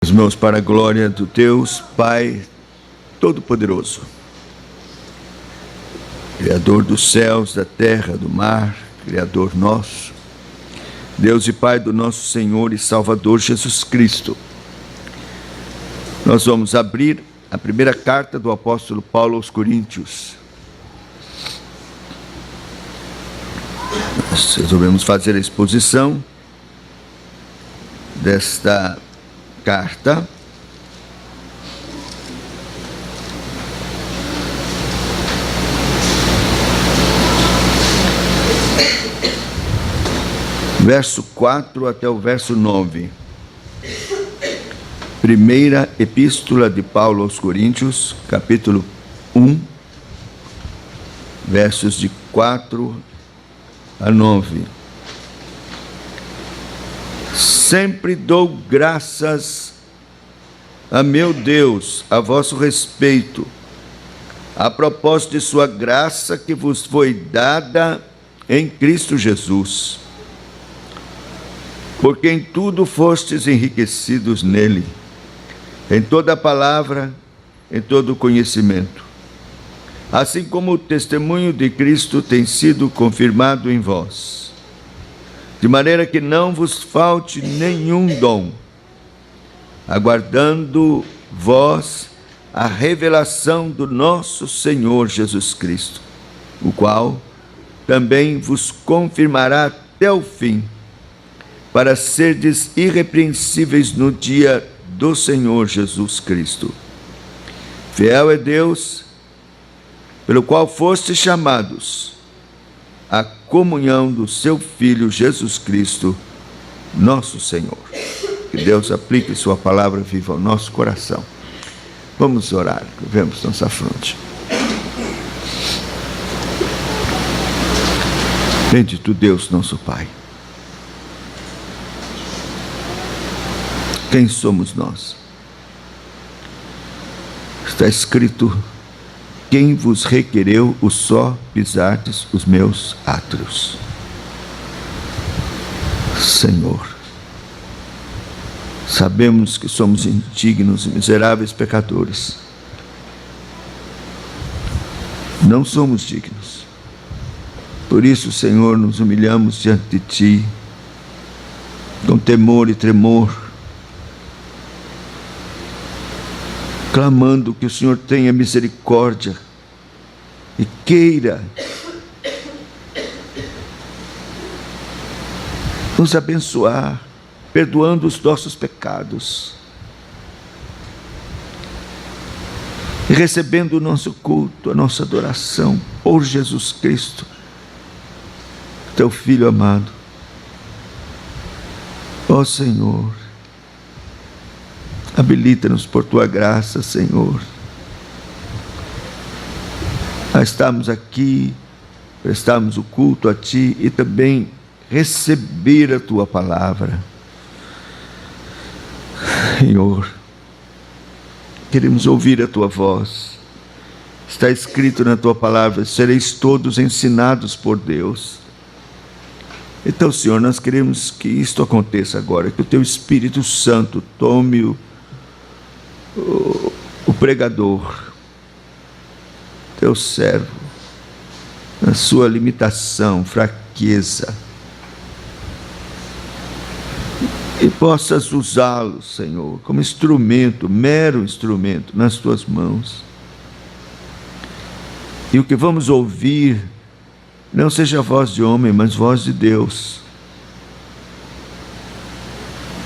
Os meus para a glória do Deus, Pai Todo-Poderoso, Criador dos céus, da terra, do mar, Criador nosso, Deus e Pai do nosso Senhor e Salvador Jesus Cristo. Nós vamos abrir a primeira carta do apóstolo Paulo aos Coríntios. Nós resolvemos fazer a exposição desta carta. Verso 4 até o verso 9. Primeira Epístola de Paulo aos Coríntios, capítulo 1, versos de 4 a 9. Sempre dou graças a meu Deus a vosso respeito, a propósito de sua graça que vos foi dada em Cristo Jesus, porque em tudo fostes enriquecidos nele, em toda palavra, em todo conhecimento, assim como o testemunho de Cristo tem sido confirmado em vós, de maneira que não vos falte nenhum dom, aguardando vós a revelação do nosso Senhor Jesus Cristo, o qual também vos confirmará até o fim, para serdes irrepreensíveis no dia do Senhor Jesus Cristo. Fiel é Deus, pelo qual fostes chamados à comunhão do seu Filho Jesus Cristo, nosso Senhor. Que Deus aplique sua palavra viva ao nosso coração. Vamos orar, vemos nossa fronte. Bendito Deus, nosso Pai. Quem somos nós? Está escrito: quem vos requereu o só pisardes os meus átrios? Senhor, sabemos que somos indignos e miseráveis pecadores. Não somos dignos. Por isso, Senhor, nos humilhamos diante de Ti, com temor e tremor, clamando que o Senhor tenha misericórdia e queira nos abençoar, perdoando os nossos pecados e recebendo o nosso culto, a nossa adoração por Jesus Cristo, Teu Filho amado. Ó Senhor, habilita-nos por Tua graça, Senhor, a estarmos aqui, prestarmos o culto a Ti e também receber a Tua palavra. Senhor, queremos ouvir a Tua voz. Está escrito na Tua palavra: sereis todos ensinados por Deus. Então, Senhor, nós queremos que isto aconteça agora, que o Teu Espírito Santo tome o pregador, Teu servo, na sua limitação, fraqueza, e possas usá-lo, Senhor, como instrumento, mero instrumento, nas Tuas mãos. E o que vamos ouvir não seja voz de homem, mas voz de Deus.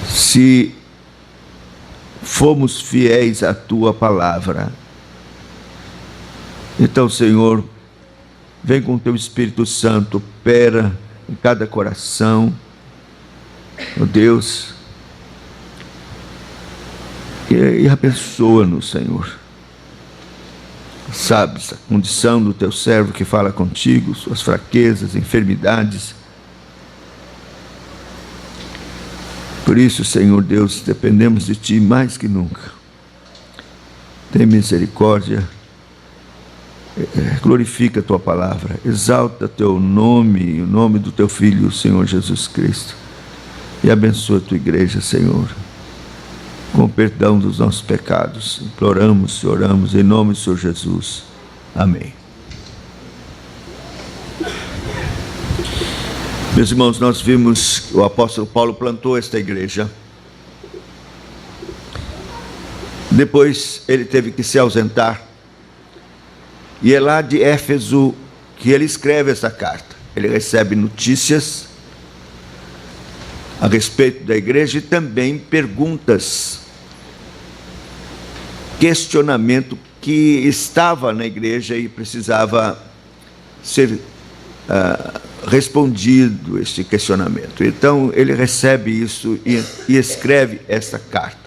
Se fomos fiéis à Tua palavra, então, Senhor, vem com o Teu Espírito Santo, opera em cada coração, ó Deus, e abençoa-nos, Senhor. Sabes a condição do Teu servo que fala contigo, suas fraquezas, enfermidades. Por isso, Senhor Deus, dependemos de Ti mais que nunca. Tem misericórdia, glorifica a Tua palavra, exalta Teu nome, o nome do Teu Filho, o Senhor Jesus Cristo, e abençoa a Tua igreja, Senhor. com o perdão dos nossos pecados. Imploramos e oramos em nome do Senhor Jesus. Amém. Meus irmãos, nós vimos que o apóstolo Paulo plantou esta igreja. Depois ele teve que se ausentar. E é lá de Éfeso que ele escreve essa carta. Ele recebe notícias a respeito da igreja e também perguntas, questionamento que estava na igreja e precisava ser respondido este questionamento. Então ele recebe isso e escreve esta carta.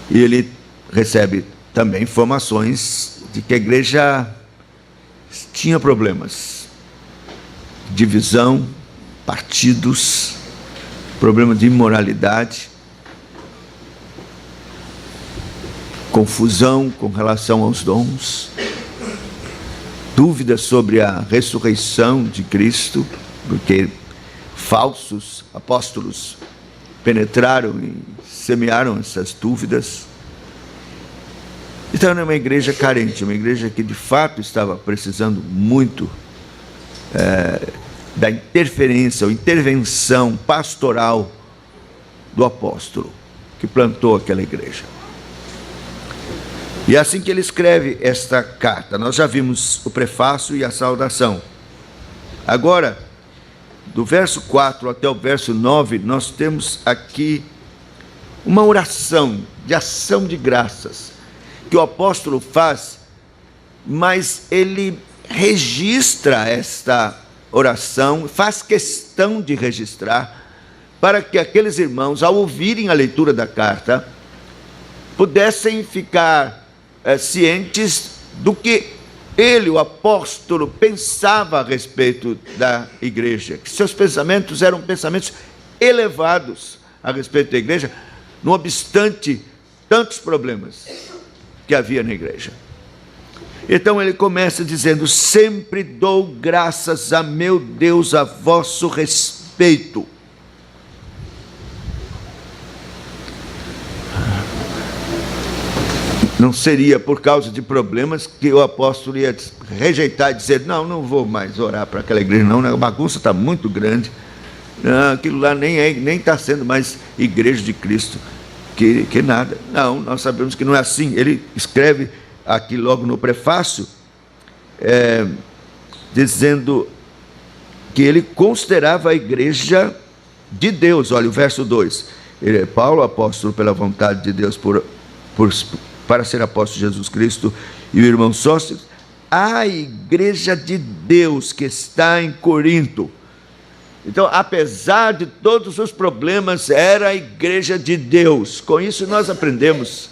E ele recebe também informações de que a igreja tinha problemas, divisão, partidos, problemas de imoralidade, confusão com relação aos dons, dúvidas sobre a ressurreição de Cristo, porque falsos apóstolos penetraram e semearam essas dúvidas. Então era uma igreja carente, uma igreja que de fato estava precisando muito da interferência ou intervenção pastoral do apóstolo que plantou aquela igreja. E é assim que ele escreve esta carta. Nós já vimos o prefácio e a saudação. Agora, do verso 4 até o verso 9, nós temos aqui uma oração de ação de graças que o apóstolo faz, mas ele registra esta oração, faz questão de registrar, para que aqueles irmãos, ao ouvirem a leitura da carta, pudessem ficar cientes do que ele, o apóstolo, pensava a respeito da igreja, que seus pensamentos eram pensamentos elevados a respeito da igreja, não obstante tantos problemas que havia na igreja. Então ele começa dizendo: sempre dou graças a meu Deus a vosso respeito. Não seria por causa de problemas que o apóstolo ia rejeitar e dizer: não vou mais orar para aquela igreja, não, a bagunça está muito grande, não, aquilo lá nem está sendo mais igreja de Cristo, que nada. Não, nós sabemos que não é assim. Ele escreve aqui logo no prefácio, dizendo que ele considerava a igreja de Deus. Olha o verso 2, Paulo, apóstolo pela vontade de Deus, para ser apóstolo de Jesus Cristo, e o irmão Sóstenes, a igreja de Deus que está em Corinto. Então, apesar de todos os problemas, era a igreja de Deus. Com isso nós aprendemos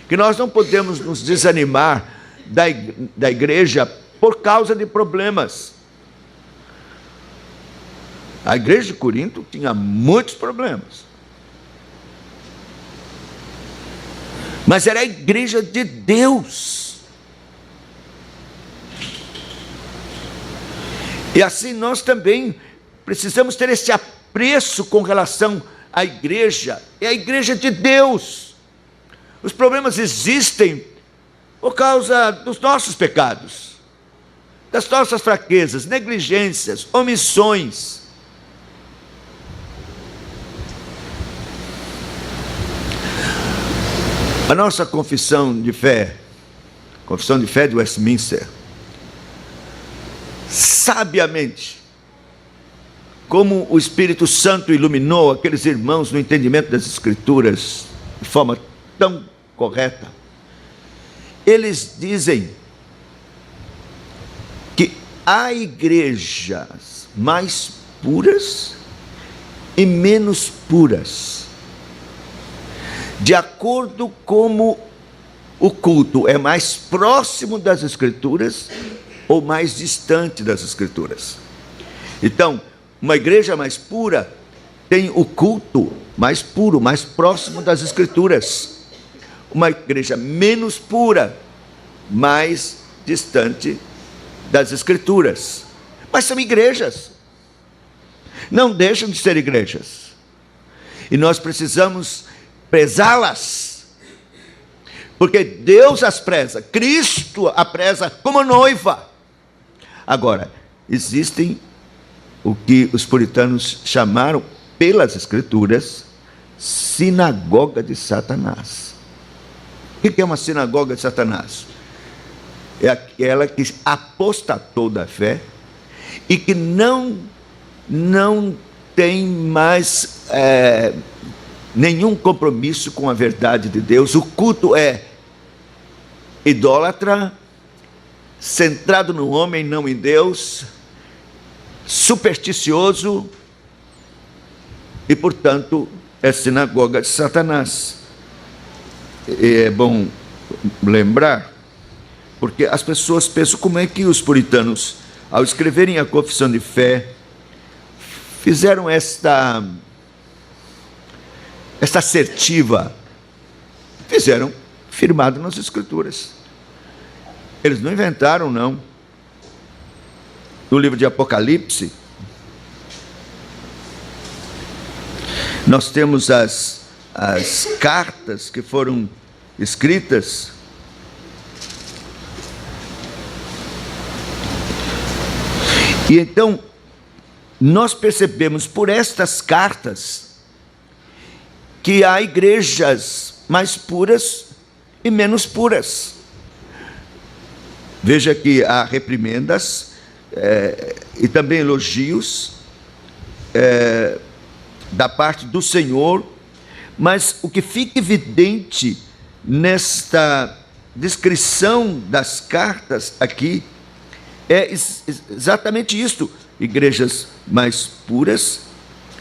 que nós não podemos nos desanimar da igreja por causa de problemas. A igreja de Corinto tinha muitos problemas, mas era a igreja de Deus. E assim nós também precisamos ter esse apreço com relação à igreja. É a igreja de Deus. Os problemas existem por causa dos nossos pecados, das nossas fraquezas, negligências, omissões. A nossa confissão de fé de Westminster, sabiamente, como o Espírito Santo iluminou aqueles irmãos no entendimento das Escrituras de forma tão correta, eles dizem que há igrejas mais puras e menos puras, de acordo como o culto é mais próximo das Escrituras ou mais distante das Escrituras. Então, uma igreja mais pura tem o culto mais puro, mais próximo das Escrituras. Uma igreja menos pura, mais distante das Escrituras. Mas são igrejas, não deixam de ser igrejas. E nós precisamos prezá-las, porque Deus as preza, Cristo a preza como noiva. Agora, existem o que os puritanos chamaram, pelas Escrituras, sinagoga de Satanás. O que é uma sinagoga de Satanás? É aquela que apostatou da fé e que não tem mais nenhum compromisso com a verdade de Deus. O culto é idólatra, centrado no homem, não em Deus, supersticioso e, portanto, é sinagoga de Satanás. E é bom lembrar, porque as pessoas pensam como é que os puritanos, ao escreverem a confissão de fé, fizeram esta assertiva. Fizeram firmado nas Escrituras. Eles não inventaram, não. No livro de Apocalipse, nós temos as cartas que foram escritas. E então, nós percebemos por estas cartas que há igrejas mais puras e menos puras. Veja que há reprimendas e também elogios da parte do Senhor, mas o que fica evidente nesta descrição das cartas aqui é exatamente isto: igrejas mais puras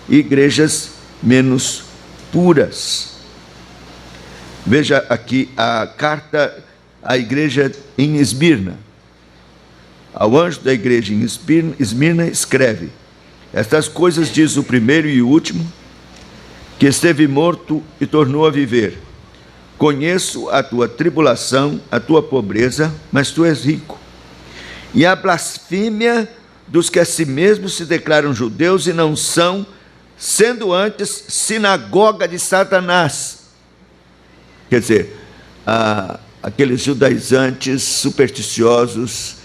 e igrejas menos puras. Veja aqui a carta à igreja em Esmirna. Ao anjo da igreja em Esmirna escreve: estas coisas diz o primeiro e o último, que esteve morto e tornou a viver. Conheço a tua tribulação, a tua pobreza, mas tu és rico. E a blasfêmia dos que a si mesmos se declaram judeus e não são, sendo antes sinagoga de Satanás. Quer dizer, aqueles judaizantes supersticiosos,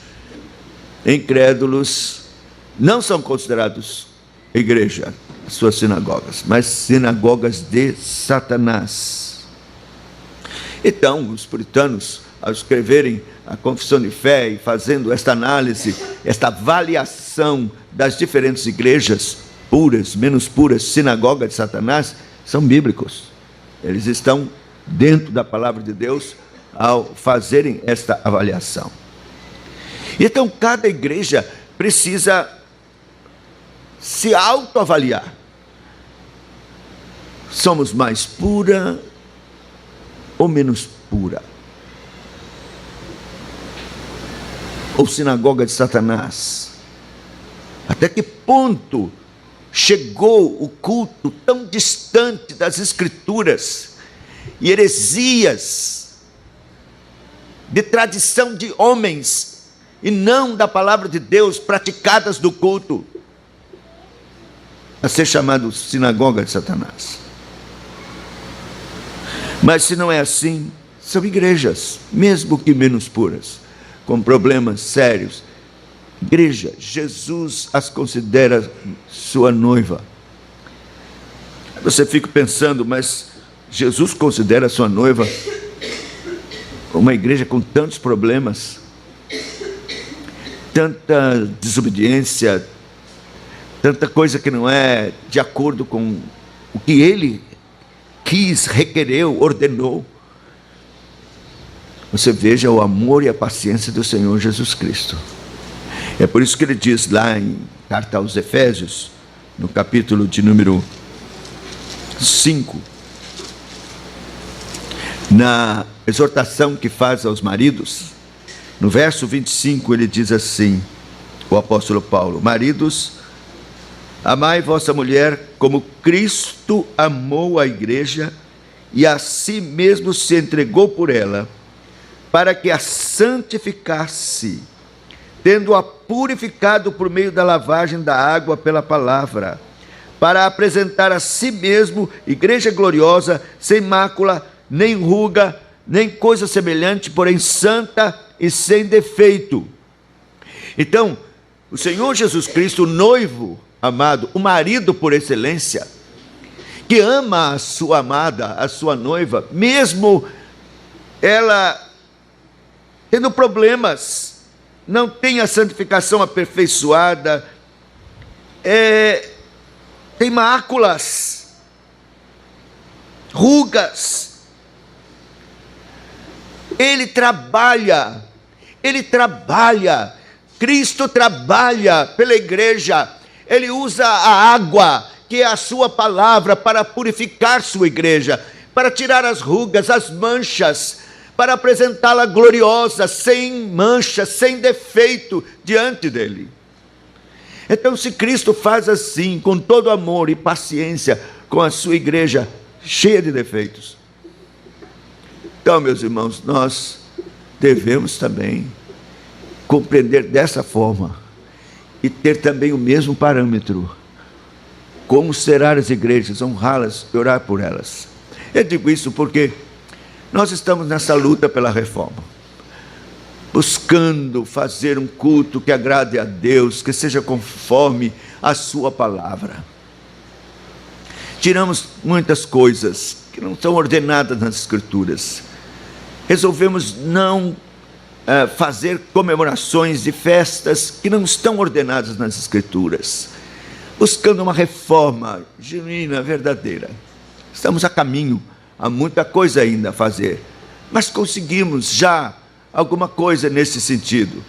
incrédulos, não são considerados igreja, suas sinagogas, mas sinagogas de Satanás. Então, os puritanos, ao escreverem a confissão de fé e fazendo esta análise, esta avaliação das diferentes igrejas, puras, menos puras, sinagoga de Satanás, são bíblicos. Eles estão dentro da palavra de Deus ao fazerem esta avaliação. Então, cada igreja precisa se autoavaliar. Somos mais pura ou menos pura? Ou sinagoga de Satanás? Até que ponto chegou o culto tão distante das Escrituras e heresias de tradição de homens e não da palavra de Deus praticadas no culto, a ser chamado sinagoga de Satanás? Mas se não é assim, são igrejas, mesmo que menos puras, com problemas sérios. Igreja, Jesus as considera sua noiva. Você fica pensando, mas Jesus considera sua noiva uma igreja com tantos problemas, tanta desobediência, tanta coisa que não é de acordo com o que ele quis, requereu, ordenou. Você veja o amor e a paciência do Senhor Jesus Cristo. É por isso que ele diz lá em carta aos Efésios, no capítulo de número 5, na exortação que faz aos maridos, no verso 25, ele diz assim, o apóstolo Paulo: maridos, amai vossa mulher como Cristo amou a igreja e a si mesmo se entregou por ela, para que a santificasse, tendo-a purificado por meio da lavagem da água pela palavra, para apresentar a si mesmo igreja gloriosa, sem mácula, nem ruga, nem coisa semelhante, porém santa e sem defeito. Então, o Senhor Jesus Cristo, o noivo amado, o marido por excelência, que ama a sua amada, a sua noiva, mesmo ela tendo problemas, não tem a santificação aperfeiçoada, tem máculas, rugas. Ele trabalha, Cristo trabalha pela igreja, ele usa a água, que é a sua palavra, para purificar sua igreja, para tirar as rugas, as manchas, para apresentá-la gloriosa, sem mancha, sem defeito diante dele. Então, se Cristo faz assim, com todo amor e paciência, com a sua igreja cheia de defeitos, então, meus irmãos, nós devemos também compreender dessa forma e ter também o mesmo parâmetro. Como serão as igrejas, honrá-las e orar por elas. Eu digo isso porque nós estamos nessa luta pela reforma, buscando fazer um culto que agrade a Deus, que seja conforme a sua palavra. Tiramos muitas coisas que não são ordenadas nas Escrituras. Resolvemos não fazer comemorações de festas que não estão ordenadas nas Escrituras, buscando uma reforma genuína, verdadeira. Estamos a caminho, há muita coisa ainda a fazer, mas conseguimos já alguma coisa nesse sentido.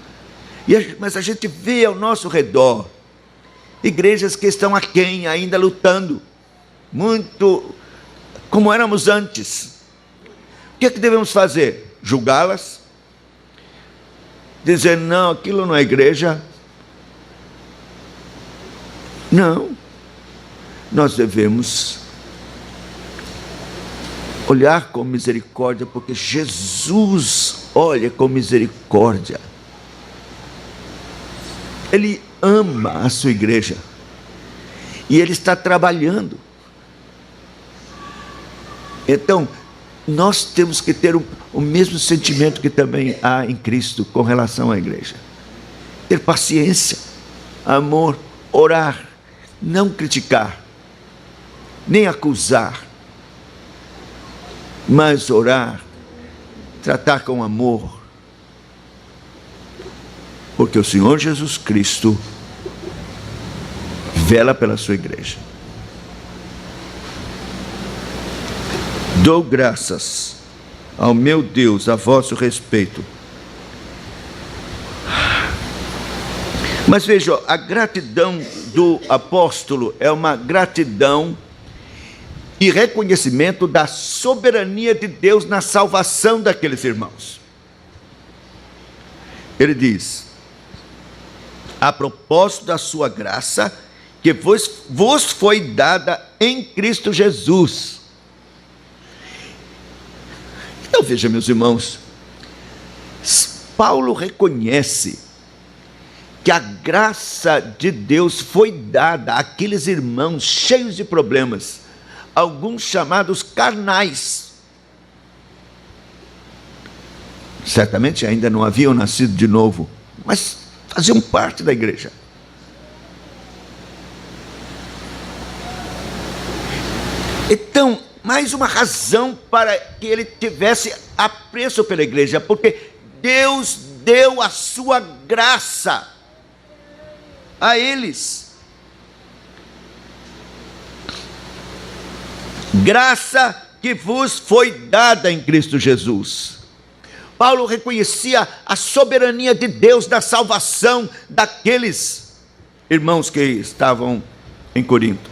Mas a gente vê ao nosso redor igrejas que estão aquém, ainda lutando, muito como éramos antes. O que é que devemos fazer? Julgá-las? Dizer, não, aquilo não é igreja? Não. Nós devemos olhar com misericórdia, porque Jesus olha com misericórdia. Ele ama a sua igreja e ele está trabalhando. Então, nós temos que ter o mesmo sentimento que também há em Cristo com relação à igreja. Ter paciência, amor, orar, não criticar, nem acusar, mas orar, tratar com amor, porque o Senhor Jesus Cristo vela pela sua igreja. Dou graças ao meu Deus a vosso respeito. Mas vejam, a gratidão do apóstolo é uma gratidão e reconhecimento da soberania de Deus na salvação daqueles irmãos. Ele diz, a propósito da sua graça, que vos foi dada em Cristo Jesus. Então veja, meus irmãos, Paulo reconhece que a graça de Deus foi dada àqueles irmãos cheios de problemas, alguns chamados carnais. Certamente ainda não haviam nascido de novo, mas faziam parte da igreja. Então, mais uma razão para que ele tivesse apreço pela igreja, porque Deus deu a sua graça a eles. Graça que vos foi dada em Cristo Jesus. Paulo reconhecia a soberania de Deus na salvação daqueles irmãos que estavam em Corinto.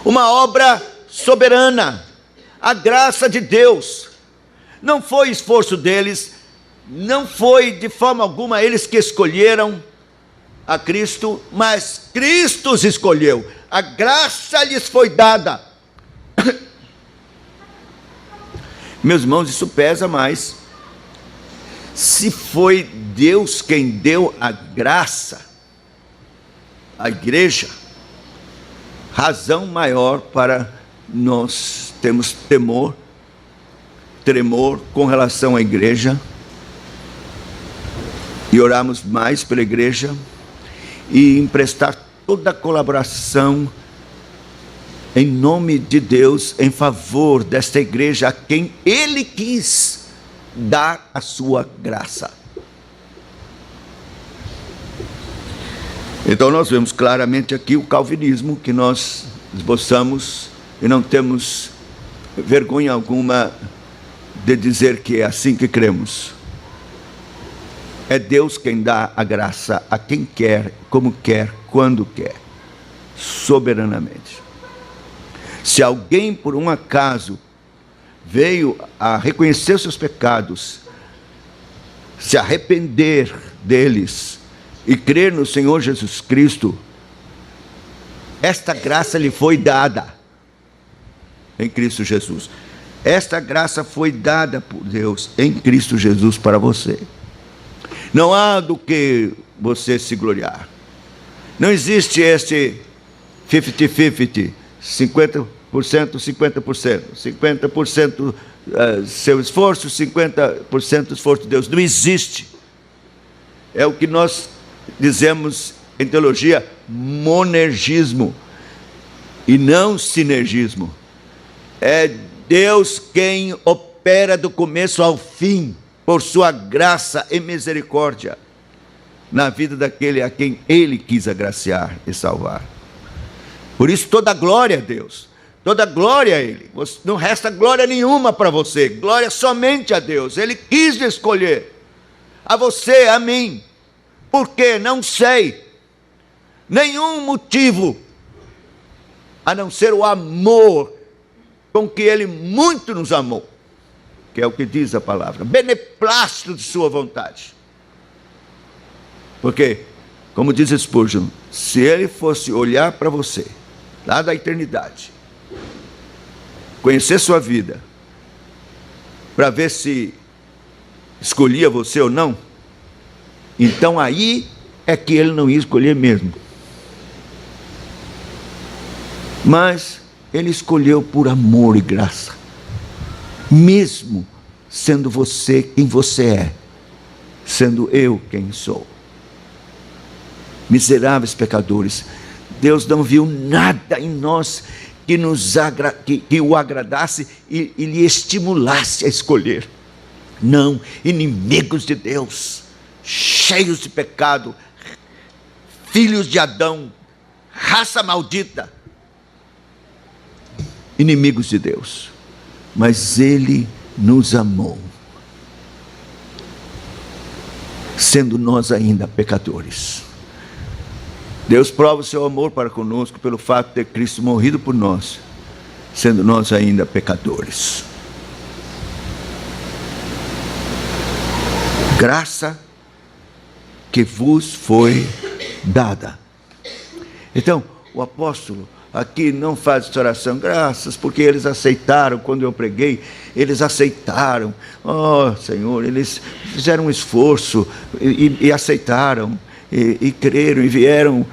Uma obra soberana, a graça de Deus. Não foi esforço deles, não foi de forma alguma eles que escolheram a Cristo, mas Cristo os escolheu. A graça lhes foi dada. Meus irmãos, isso pesa mais. Se foi Deus quem deu a graça à igreja, razão maior para nós termos tremor com relação à igreja, e orarmos mais pela igreja, e emprestar toda a colaboração em nome de Deus, em favor desta igreja a quem Ele quis dar a sua graça. Então nós vemos claramente aqui o calvinismo que nós esboçamos, e não temos vergonha alguma de dizer que é assim que cremos. É Deus quem dá a graça a quem quer, como quer, quando quer, soberanamente. Se alguém por um acaso veio a reconhecer seus pecados, se arrepender deles e crer no Senhor Jesus Cristo, esta graça lhe foi dada em Cristo Jesus. Esta graça foi dada por Deus em Cristo Jesus para você. Não há do que você se gloriar. Não existe este 50-50, 50%, 50%, 50% seu esforço, 50% esforço de Deus. Não existe. É o que nós dizemos em teologia, monergismo, e não sinergismo. É Deus quem opera do começo ao fim, por sua graça e misericórdia, na vida daquele a quem Ele quis agraciar e salvar. Por isso toda glória a Deus, toda glória a Ele. Não resta glória nenhuma para você, glória somente a Deus. Ele quis escolher a você, a mim. Por quê? Não sei. Nenhum motivo, a não ser o amor com que Ele muito nos amou, que é o que diz a palavra, beneplácito de sua vontade. Porque, como diz Spurgeon, se Ele fosse olhar para você, lá da eternidade, conhecer sua vida, para ver se escolhia você ou não, então aí é que Ele não ia escolher mesmo. Mas Ele escolheu por amor e graça, mesmo sendo você quem você é, sendo eu quem sou. Miseráveis pecadores, Deus não viu nada em nós que o agradasse e lhe estimulasse a escolher. Não, inimigos de Deus, cheios de pecado, filhos de Adão, raça maldita, inimigos de Deus. Mas Ele nos amou, sendo nós ainda pecadores. Deus prova o seu amor para conosco pelo fato de ter Cristo morrido por nós, sendo nós ainda pecadores. Graça que vos foi dada. Então, o apóstolo aqui não faz essa oração, graças, porque eles aceitaram, quando eu preguei, eles aceitaram. Oh, Senhor, eles fizeram um esforço e aceitaram, e creram, e vieram.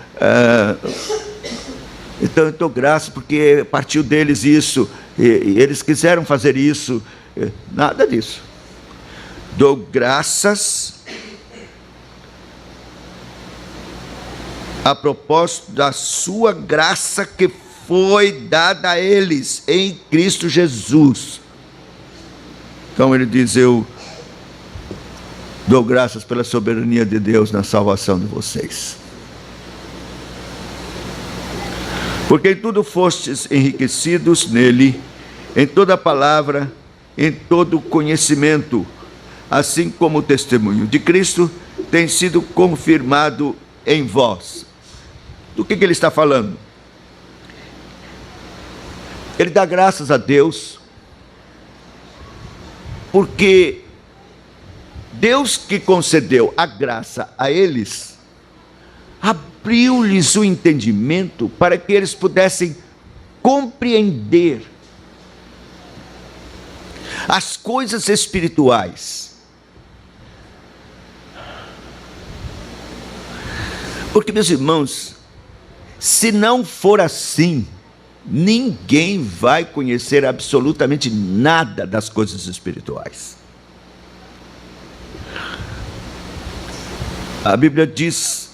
Então, eu dou graças, porque partiu deles isso, e eles quiseram fazer isso. Nada disso. Dou graças a propósito da sua graça que foi dada a eles em Cristo Jesus. Então ele diz: eu dou graças pela soberania de Deus na salvação de vocês. Porque em tudo fostes enriquecidos nele, em toda palavra, em todo conhecimento, assim como o testemunho de Cristo tem sido confirmado em vós. Do que ele está falando? Ele dá graças a Deus, porque Deus que concedeu a graça a eles, abriu-lhes o entendimento para que eles pudessem compreender as coisas espirituais. Porque, meus irmãos, se não for assim, ninguém vai conhecer absolutamente nada das coisas espirituais. A Bíblia diz,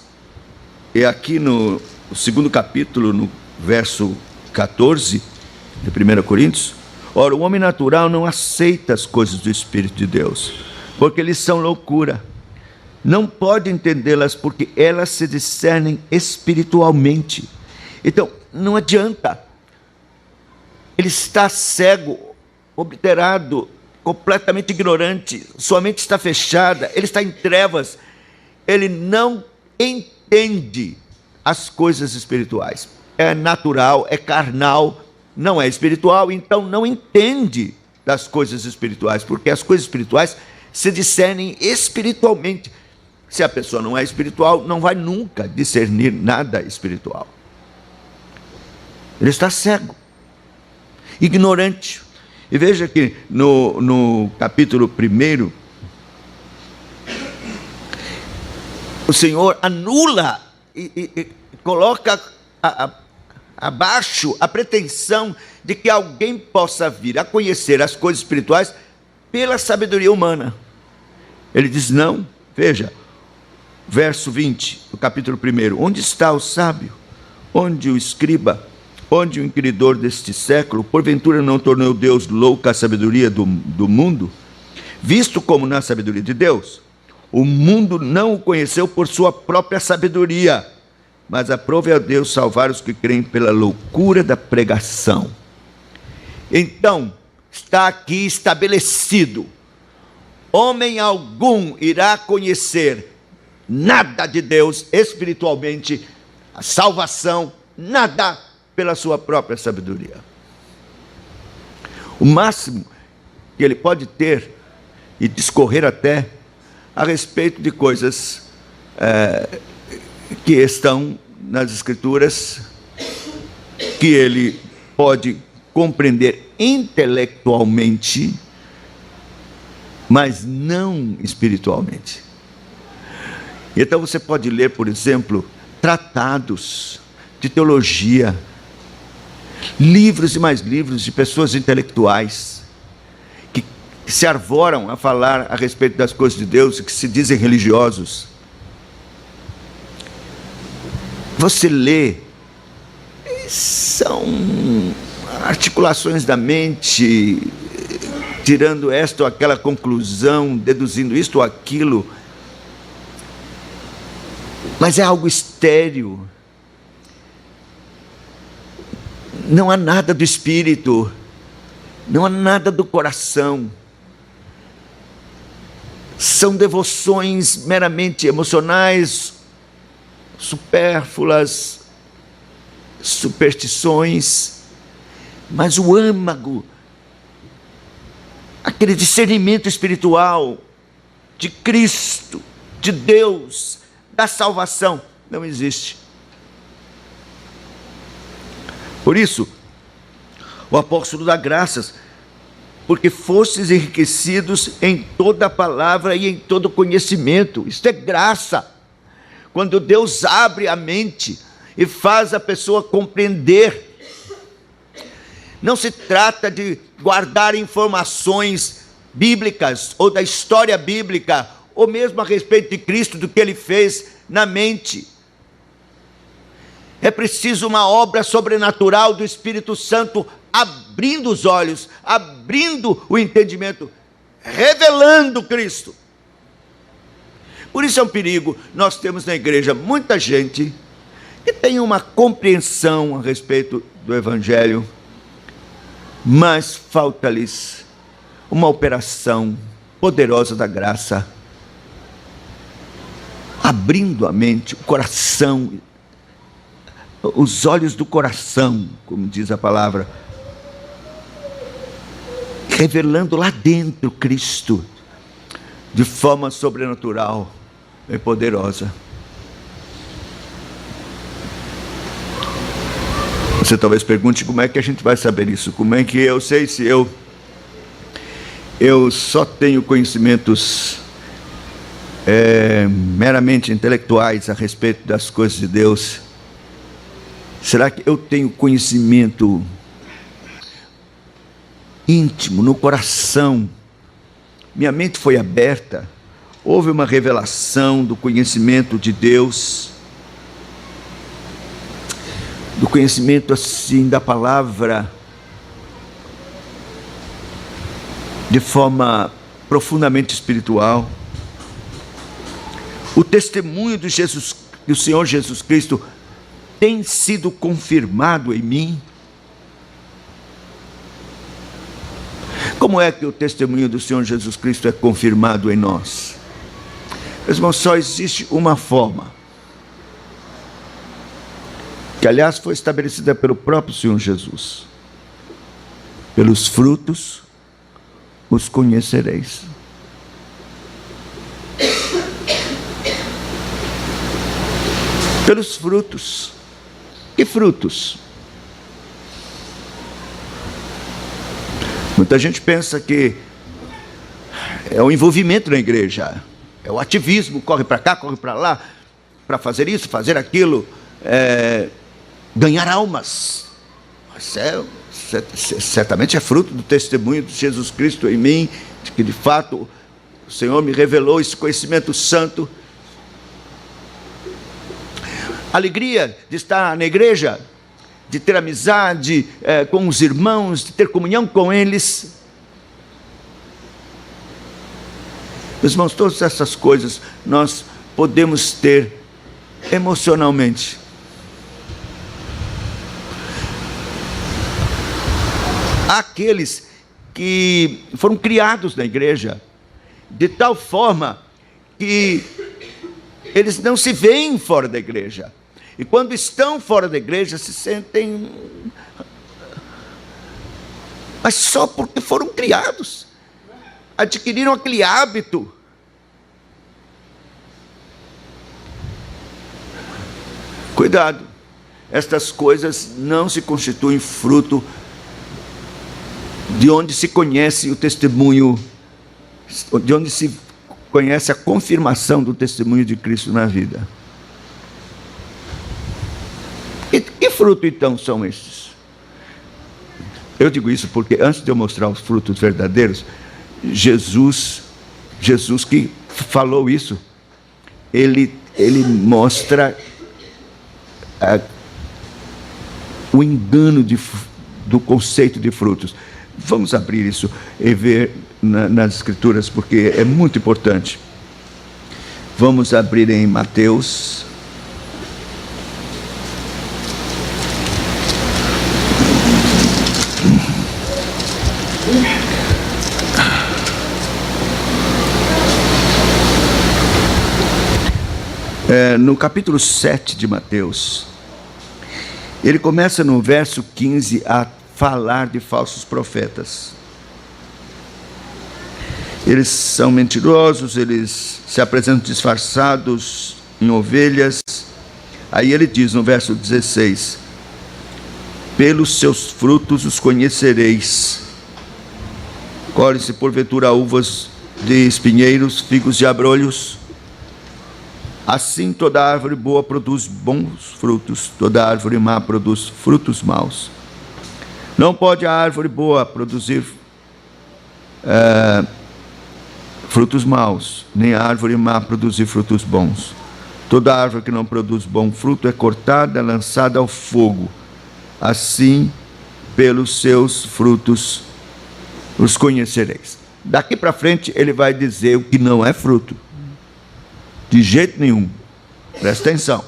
e aqui no segundo capítulo, no verso 14 de 1 Coríntios, ora, o homem natural não aceita as coisas do Espírito de Deus, porque eles são loucura. Não pode entendê-las porque elas se discernem espiritualmente. Então, não adianta. Ele está cego, obliterado, completamente ignorante, sua mente está fechada, ele está em trevas, ele não entende as coisas espirituais. É natural, é carnal, não é espiritual, então não entende das coisas espirituais, porque as coisas espirituais se discernem espiritualmente. Se a pessoa não é espiritual, não vai nunca discernir nada espiritual. Ele está cego, ignorante. E veja que no capítulo 1, o Senhor anula e coloca abaixo a pretensão de que alguém possa vir a conhecer as coisas espirituais pela sabedoria humana. Ele diz não, veja, verso 20 do capítulo 1, onde está o sábio? Onde o escriba? Onde o inquiridor deste século? Porventura não tornou Deus louca a sabedoria do mundo? Visto como na sabedoria de Deus, o mundo não o conheceu por sua própria sabedoria, mas aprove a Deus salvar os que creem pela loucura da pregação. Então, está aqui estabelecido, homem algum irá conhecer nada de Deus espiritualmente, a salvação, nada pela sua própria sabedoria. O máximo que ele pode ter e discorrer até a respeito de coisas que estão nas Escrituras, que ele pode compreender intelectualmente, mas não espiritualmente. Então você pode ler, por exemplo, tratados de teologia, livros e mais livros de pessoas intelectuais que se arvoram a falar a respeito das coisas de Deus e que se dizem religiosos. Você lê, são articulações da mente, tirando esta ou aquela conclusão, deduzindo isto ou aquilo, mas é algo estéril. Não há nada do espírito, não há nada do coração. São devoções meramente emocionais, supérfluas, superstições, mas o âmago, aquele discernimento espiritual de Cristo, de Deus, da salvação, não existe. Por isso, o apóstolo dá graças, porque fostes enriquecidos em toda a palavra e em todo conhecimento. Isto é graça. Quando Deus abre a mente e faz a pessoa compreender. Não se trata de guardar informações bíblicas ou da história bíblica, ou mesmo a respeito de Cristo, do que Ele fez na mente. É preciso uma obra sobrenatural do Espírito Santo abrindo os olhos, abrindo o entendimento, revelando Cristo. Por isso é um perigo. Nós temos na igreja muita gente que tem uma compreensão a respeito do Evangelho, mas falta-lhes uma operação poderosa da graça, abrindo a mente, o coração, os olhos do coração, como diz a palavra, revelando lá dentro Cristo, de forma sobrenatural e poderosa. Você talvez pergunte como é que a gente vai saber isso, como é que eu sei se eu só tenho conhecimentos meramente intelectuais a respeito das coisas de Deus, Será que eu tenho conhecimento íntimo, no coração? Minha mente foi aberta? Houve uma revelação do conhecimento de Deus? Do conhecimento assim da palavra? De forma profundamente espiritual? O testemunho do Senhor Jesus Cristo tem sido confirmado em mim? Como é que o testemunho do Senhor Jesus Cristo é confirmado em nós? Meus irmãos, só existe uma forma, que aliás foi estabelecida pelo próprio Senhor Jesus: pelos frutos os conhecereis. Pelos frutos. Que frutos? Muita gente pensa que é o envolvimento na igreja, é o ativismo, corre para cá, corre para lá, para fazer isso, fazer aquilo, ganhar almas. Mas certamente é fruto do testemunho de Jesus Cristo em mim, de que de fato o Senhor me revelou esse conhecimento santo. Alegria de estar na igreja, de ter amizade com os irmãos, de ter comunhão com eles. Meus irmãos, todas essas coisas nós podemos ter emocionalmente. Há aqueles que foram criados na igreja de tal forma que eles não se veem fora da igreja. E quando estão fora da igreja, se sentem... Mas só porque foram criados. Adquiriram aquele hábito. Cuidado. Estas coisas não se constituem fruto de onde se conhece o testemunho, de onde se conhece a confirmação do testemunho de Cristo na vida. E que fruto então são estes? Eu digo isso porque antes de eu mostrar os frutos verdadeiros, Jesus que falou isso, ele mostra o engano do conceito de frutos. Vamos abrir isso e ver nas Escrituras, porque é muito importante. Vamos abrir em Mateus. No capítulo 7 de Mateus, ele começa no verso 15 a falar de falsos profetas. Eles são mentirosos, eles se apresentam disfarçados em ovelhas. Aí ele diz no verso 16: pelos seus frutos os conhecereis. Colhe-se porventura uvas de espinheiros, figos de abrolhos? Assim toda árvore boa produz bons frutos, toda árvore má produz frutos maus. Não pode a árvore boa produzir frutos maus, nem a árvore má produzir frutos bons. Toda árvore que não produz bom fruto é cortada, lançada ao fogo. Assim, pelos seus frutos os conhecereis. Daqui para frente ele vai dizer o que não é fruto. De jeito nenhum. Presta atenção.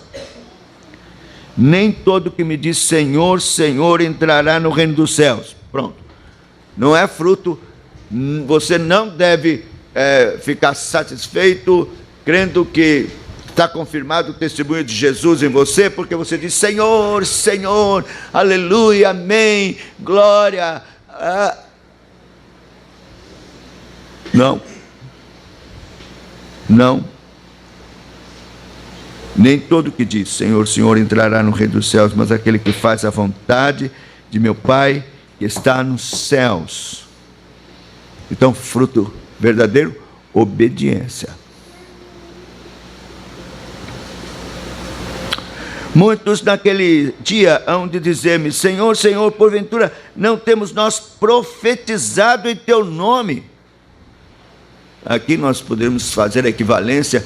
Nem todo que me diz Senhor, Senhor entrará no reino dos céus. Pronto. Não é fruto. Você não deve ficar satisfeito crendo que está confirmado o testemunho de Jesus em você, porque você diz Senhor, Senhor, aleluia, amém, glória. Não. Não. Nem todo que diz Senhor, Senhor entrará no reino dos céus, mas aquele que faz a vontade de meu Pai que está nos céus. Então, fruto verdadeiro, obediência. Muitos naquele dia hão de dizer-me: Senhor, Senhor, porventura não temos nós profetizado em teu nome? Aqui nós podemos fazer a equivalência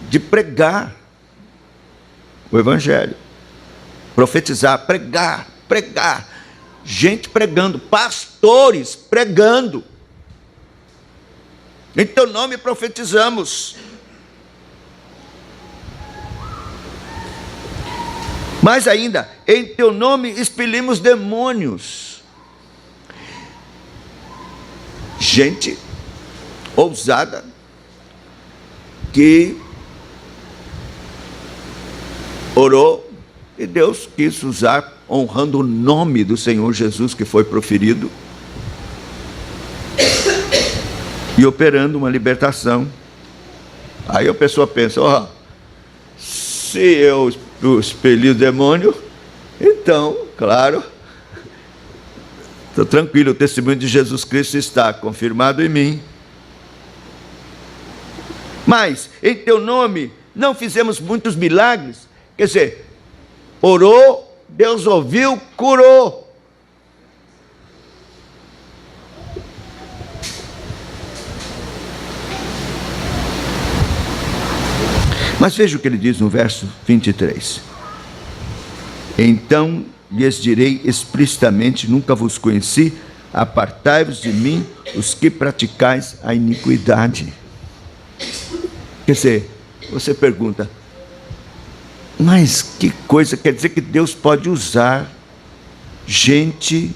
de pregar o Evangelho. Profetizar, pregar. Gente pregando, pastores pregando. Em teu nome profetizamos. Mais ainda, em teu nome expelimos demônios. Gente ousada que orou e Deus quis usar, honrando o nome do Senhor Jesus que foi proferido e operando uma libertação. Aí a pessoa pensa: se eu expeli o demônio, então, claro, estou tranquilo, o testemunho de Jesus Cristo está confirmado em mim. Mas em teu nome não fizemos muitos milagres. Quer dizer, orou, Deus ouviu, curou. Mas veja o que ele diz no verso 23. Então lhes direi explicitamente: nunca vos conheci, apartai-vos de mim, os que praticais a iniquidade. Quer dizer, você pergunta: mas que coisa, quer dizer que Deus pode usar gente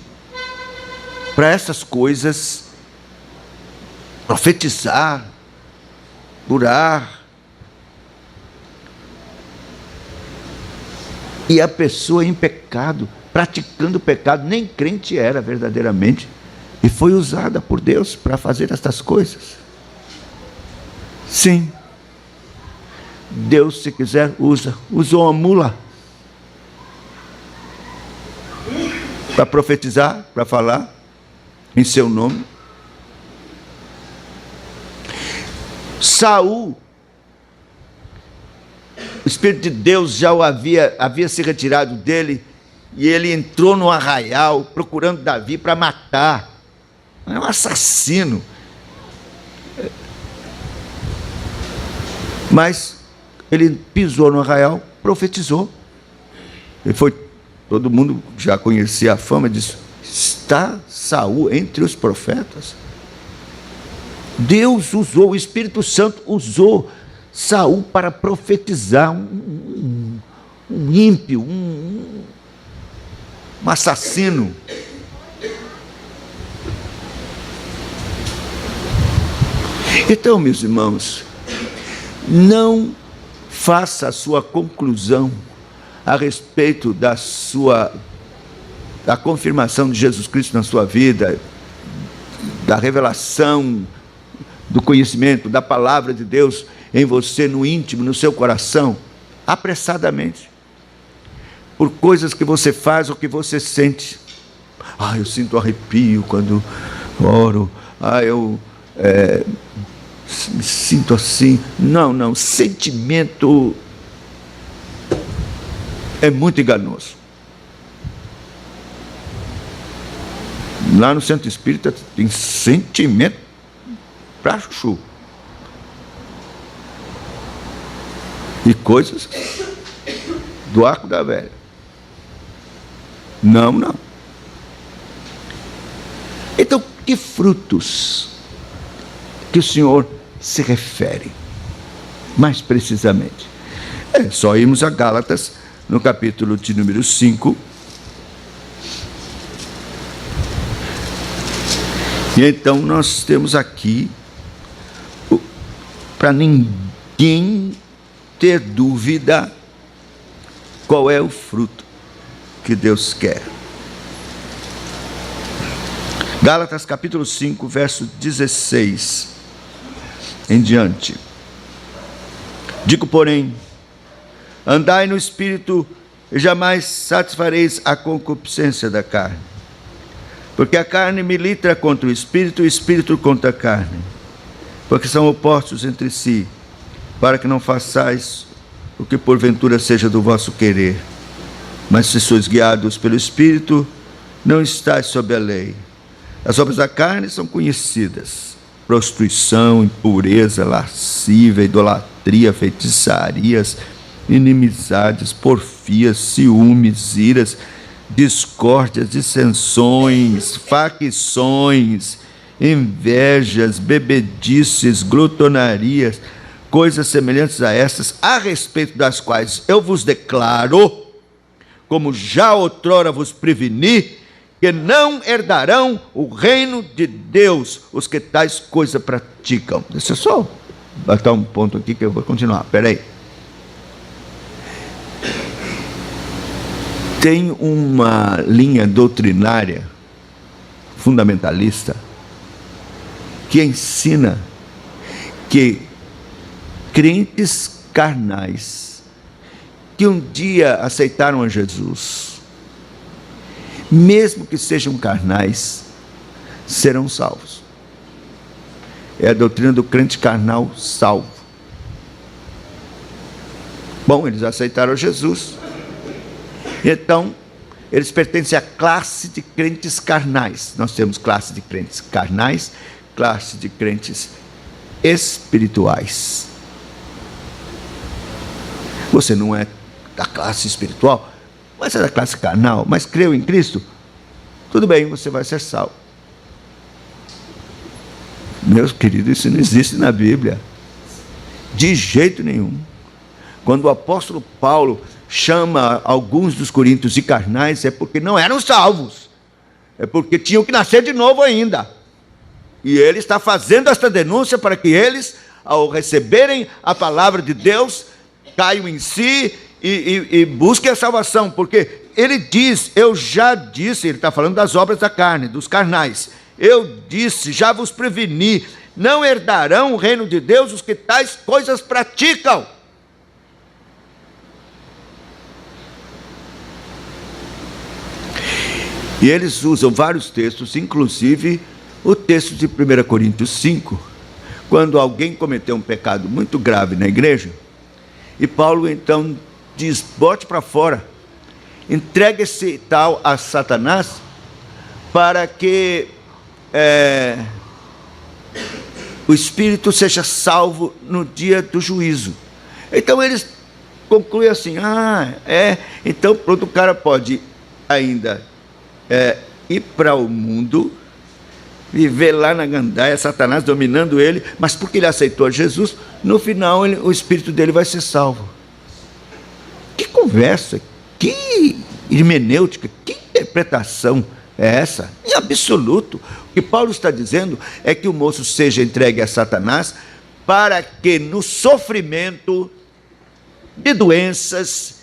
para essas coisas, profetizar, curar, e a pessoa em pecado, praticando pecado, nem crente era verdadeiramente, e foi usada por Deus para fazer estas coisas? Sim. Deus, se quiser, usou uma mula para profetizar, para falar em seu nome. Saul, o Espírito de Deus já o havia se retirado dele, e ele entrou no arraial procurando Davi para matar. É um assassino. Mas ele pisou no arraial, profetizou. Todo mundo já conhecia a fama disso. Está Saul entre os profetas? Deus usou, o Espírito Santo usou Saul para profetizar um ímpio, um assassino. Então, meus irmãos, não faça a sua conclusão a respeito da confirmação de Jesus Cristo na sua vida, da revelação, do conhecimento, da palavra de Deus em você, no íntimo, no seu coração, apressadamente, por coisas que você faz ou que você sente. Eu sinto arrepio quando oro. Eu me sinto assim. Não, sentimento é muito enganoso. Lá no Centro Espírita tem sentimento para chuchu. E coisas do arco da velha. Não. Então, que frutos que o Senhor se refere, mais precisamente? É só irmos a Gálatas, no capítulo de número 5. E então nós temos aqui, para ninguém ter dúvida, qual é o fruto que Deus quer. Gálatas capítulo 5, verso 16 em diante. Digo, porém, andai no Espírito e jamais satisfareis a concupiscência da carne. Porque a carne milita contra o Espírito e o Espírito contra a carne. Porque são opostos entre si, para que não façais o que porventura seja do vosso querer. Mas se sois guiados pelo Espírito, não estáis sob a lei. As obras da carne são conhecidas: prostituição, impureza, lascívia, idolatria, feitiçarias, inimizades, porfias, ciúmes, iras, discórdias, dissensões, facções, invejas, bebedices, glutonarias, coisas semelhantes a estas, a respeito das quais eu vos declaro, como já outrora vos preveni, que não herdarão o reino de Deus os que tais coisas praticam. Deixa eu só botar um ponto aqui que eu vou continuar. Espera aí. Tem uma linha doutrinária fundamentalista que ensina que crentes carnais que um dia aceitaram a Jesus, mesmo que sejam carnais, serão salvos. É a doutrina do crente carnal salvo. Bom, eles aceitaram Jesus, então eles pertencem à classe de crentes carnais. Nós temos classe de crentes carnais, classe de crentes espirituais. Você não é da classe espiritual, mas é da classe carnal, mas creu em Cristo, tudo bem, você vai ser salvo. Meus queridos, isso não existe na Bíblia, de jeito nenhum. Quando o apóstolo Paulo chama alguns dos coríntios de carnais, é porque não eram salvos, é porque tinham que nascer de novo ainda. E ele está fazendo esta denúncia para que eles, ao receberem a palavra de Deus, caiam em si e busquem a salvação, porque ele diz, eu já disse, ele está falando das obras da carne, dos carnais, eu disse, já vos preveni, não herdarão o reino de Deus os que tais coisas praticam. E eles usam vários textos, inclusive o texto de 1 Coríntios 5, quando alguém cometeu um pecado muito grave na igreja, e Paulo então diz, bote para fora, entregue esse tal a Satanás, para que o espírito seja salvo no dia do juízo. Então eles concluem assim, então pronto, o cara pode ainda ir para o mundo, viver lá na gandaia, Satanás dominando ele, mas porque ele aceitou Jesus, no final o espírito dele vai ser salvo. Que conversa, que hermenêutica, que interpretação é essa? Em absoluto. O que Paulo está dizendo é que o moço seja entregue a Satanás para que no sofrimento de doenças,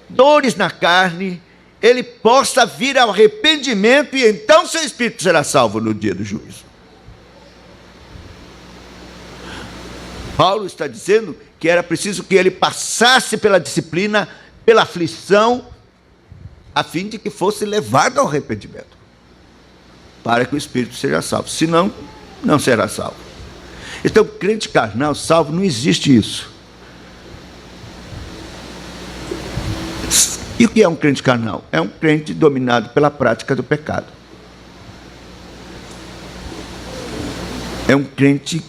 dores na carne, ele possa vir ao arrependimento e então seu espírito será salvo no dia do juízo. Paulo está dizendo que era preciso que ele passasse pela disciplina, pela aflição, a fim de que fosse levado ao arrependimento, para que o espírito seja salvo. Senão, não será salvo. Então, crente carnal salvo, não existe isso. E o que é um crente carnal? É um crente dominado pela prática do pecado. É um crente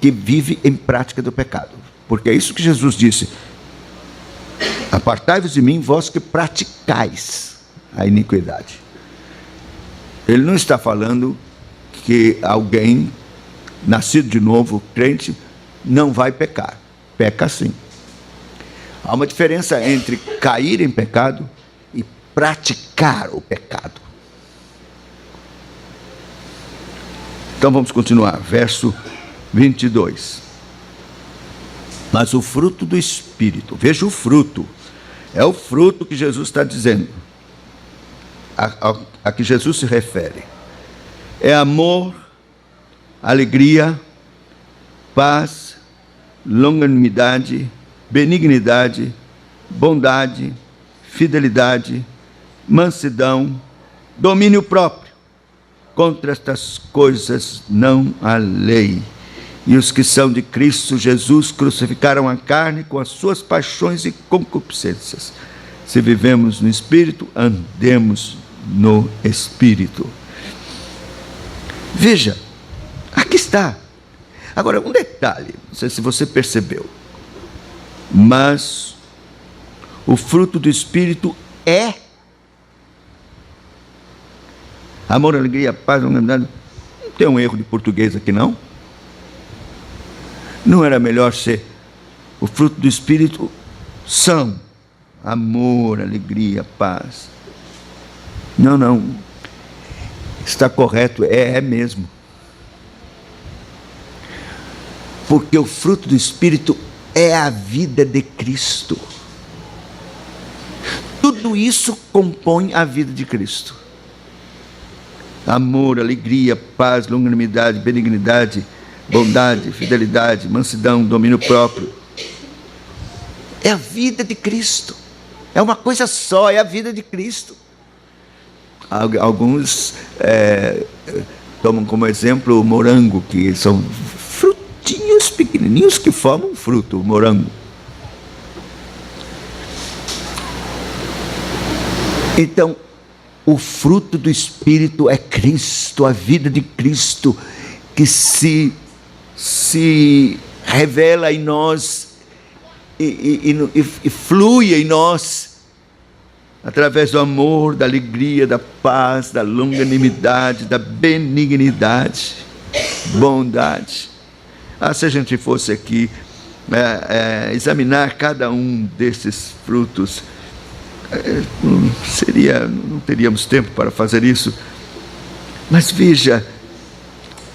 que vive em prática do pecado. Porque é isso que Jesus disse. Apartai-vos de mim, vós que praticais a iniquidade. Ele não está falando que alguém nascido de novo, crente, não vai pecar. Peca sim. Há uma diferença entre cair em pecado e praticar o pecado. Então vamos continuar, verso 22. Mas o fruto do Espírito, veja o fruto, é o fruto que Jesus está dizendo, a que Jesus se refere. É amor, alegria, paz, longanimidade, benignidade, bondade, fidelidade, mansidão, domínio próprio. Contra estas coisas não há lei. E os que são de Cristo Jesus crucificaram a carne com as suas paixões e concupiscências. Se vivemos no Espírito, andemos no Espírito. Veja, aqui está. Agora, um detalhe, não sei se você percebeu, mas o fruto do Espírito é amor, alegria, paz, longanimidade. Não tem um erro de português aqui, não? Não era melhor ser o fruto do Espírito são amor, alegria, paz? Não. Está correto, é mesmo. Porque o fruto do Espírito é a vida de Cristo. Tudo isso compõe a vida de Cristo. Amor, alegria, paz, longanimidade, benignidade, bondade, fidelidade, mansidão, domínio próprio. É a vida de Cristo. É uma coisa só, é a vida de Cristo. Alguns tomam como exemplo o morango, que são frutinhos pequenininhos que formam fruto, o morango. Então, o fruto do Espírito é Cristo, a vida de Cristo, que se revela em nós e flui em nós, através do amor, da alegria, da paz, da longanimidade, da benignidade, bondade. Se a gente fosse aqui examinar cada um desses frutos, não teríamos tempo para fazer isso. Mas veja,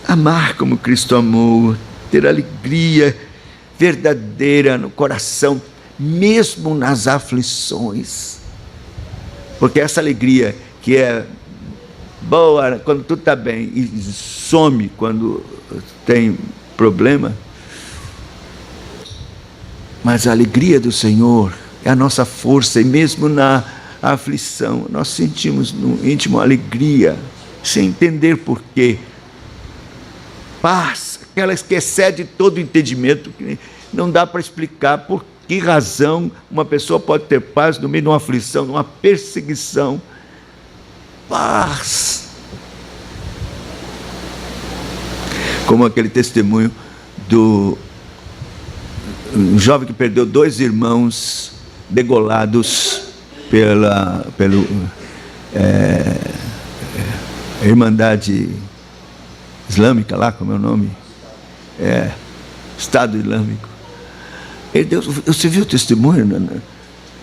amar como Cristo amou, ter alegria verdadeira no coração, mesmo nas aflições. Porque essa alegria que é boa quando tudo está bem e some quando tem problema, mas a alegria do Senhor é a nossa força, e mesmo na aflição nós sentimos no íntimo alegria, sem entender porquê. Paz, aquela que excede todo entendimento, que não dá para explicar por que razão uma pessoa pode ter paz no meio de uma aflição, de uma perseguição. Paz. Como aquele testemunho do um jovem que perdeu 2 irmãos degolados pela Irmandade Islâmica lá, como é o nome? Estado Islâmico. Ele deu, você viu o testemunho?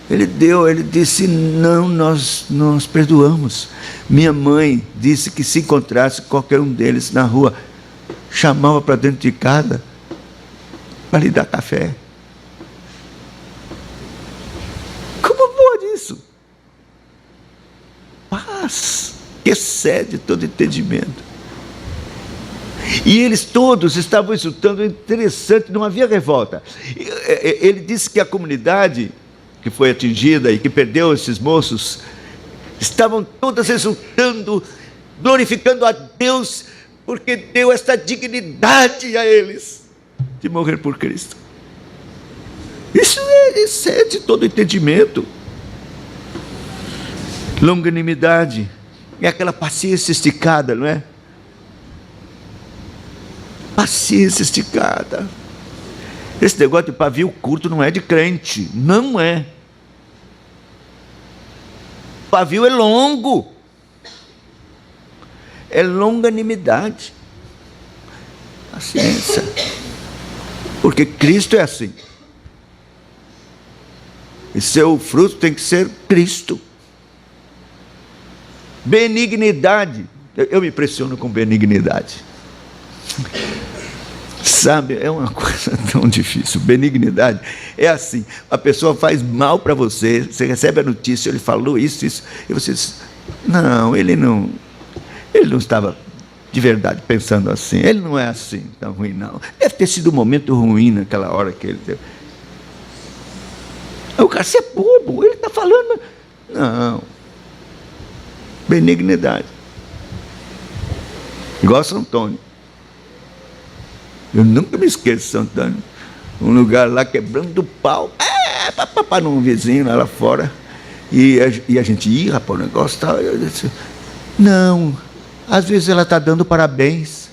Ele disse, não, nós perdoamos. Minha mãe disse que se encontrasse qualquer um deles na rua, chamava para dentro de casa para lhe dar café. Como pode isso? Paz que excede todo entendimento. E eles todos estavam insultando, interessante, não havia revolta. Ele disse que a comunidade que foi atingida e que perdeu esses moços, estavam todas exultando, glorificando a Deus, porque deu esta dignidade a eles, de morrer por Cristo. Isso excede todo entendimento. Longanimidade é aquela paciência esticada, não é? Paciência esticada. Esse negócio de pavio curto não é de crente, não é. Pavio é longo, é longanimidade, paciência, porque Cristo é assim, e seu fruto tem que ser Cristo. Benignidade, eu me impressiono com benignidade. Sabe, é uma coisa tão difícil. Benignidade é assim, a pessoa faz mal para você, você recebe a notícia, ele falou isso, e você diz, não, ele não estava de verdade pensando assim, ele não é assim tão ruim, não. Deve ter sido um momento ruim naquela hora que ele teve. O cara, você é bobo, ele está falando. Não. Benignidade. Igual São Antônio. Eu nunca me esqueço de São Antônio. Um lugar lá quebrando o pau. Para um vizinho lá fora. E a gente, rapaz, o negócio está... Não, às vezes ela está dando parabéns.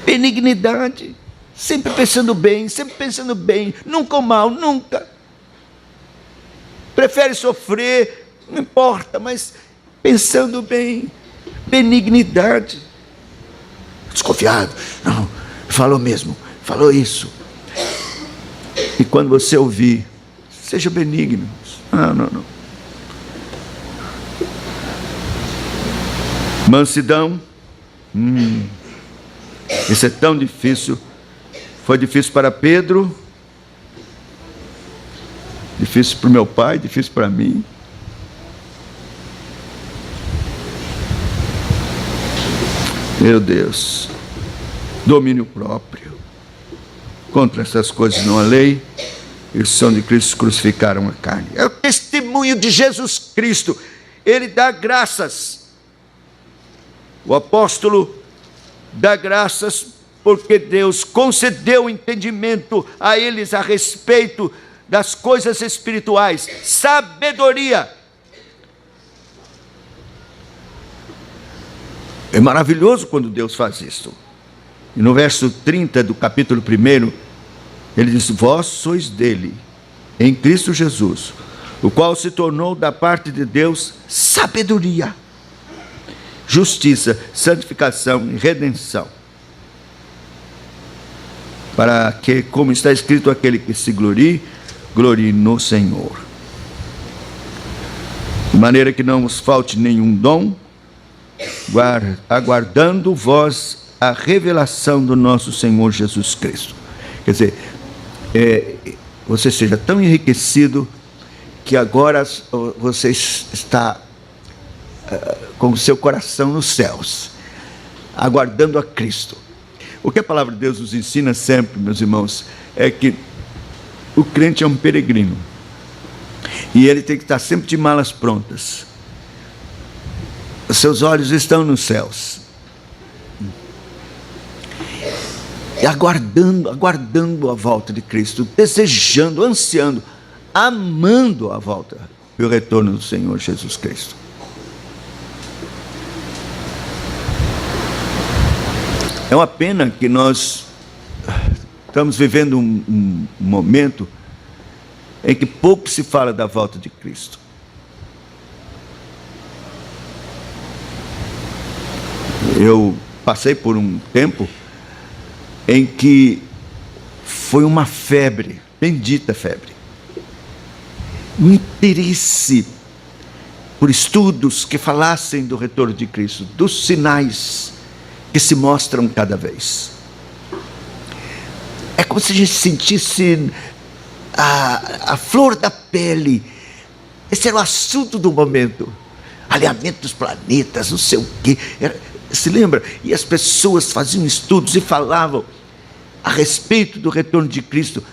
Benignidade, sempre pensando bem, nunca o mal, nunca. Prefere sofrer, não importa, mas pensando bem, benignidade. Desconfiado, não, falou mesmo, falou isso. E quando você ouvir, seja benigno. Não. Mansidão, isso é tão difícil. Foi difícil para Pedro, difícil para o meu pai, difícil para mim. Meu Deus, domínio próprio. Contra essas coisas não há lei, e os são de Cristo crucificaram a carne. É o testemunho de Jesus Cristo. Ele dá graças. O apóstolo dá graças porque Deus concedeu entendimento a eles a respeito das coisas espirituais, sabedoria. É maravilhoso quando Deus faz isso. E no verso 30 do capítulo 1, ele diz: vós sois dele, em Cristo Jesus, o qual se tornou da parte de Deus sabedoria, justiça, santificação e redenção, para que, como está escrito, aquele que se glorie, glorie no Senhor. De maneira que não vos falte nenhum dom, aguardando vós a revelação do nosso Senhor Jesus Cristo. Quer dizer, você seja tão enriquecido que agora você está com o seu coração nos céus, aguardando a Cristo. O que a palavra de Deus nos ensina sempre, meus irmãos, é que o crente é um peregrino e ele tem que estar sempre de malas prontas. Os seus olhos estão nos céus, e aguardando a volta de Cristo, desejando, ansiando, amando a volta e o retorno do Senhor Jesus Cristo. É uma pena que nós estamos vivendo um momento em que pouco se fala da volta de Cristo. Eu passei por um tempo em que foi uma febre, bendita febre, um interesse por estudos que falassem do retorno de Cristo, dos sinais que se mostram cada vez. É como se a gente sentisse a flor da pele. Esse era o assunto do momento. Alinhamento dos planetas, não sei o quê. Se lembra? E as pessoas faziam estudos e falavam a respeito do retorno de Cristo.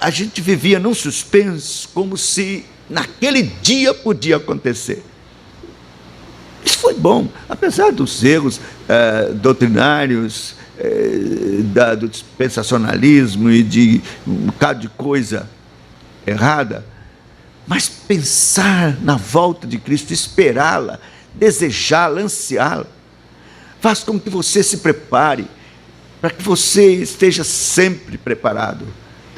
A gente vivia num suspense, como se naquele dia podia acontecer. Isso foi bom, apesar dos erros doutrinários, do dispensacionalismo e de um bocado de coisa errada. Mas pensar na volta de Cristo, esperá-la, desejá-la, ansiá-la, faz com que você se prepare, para que você esteja sempre preparado,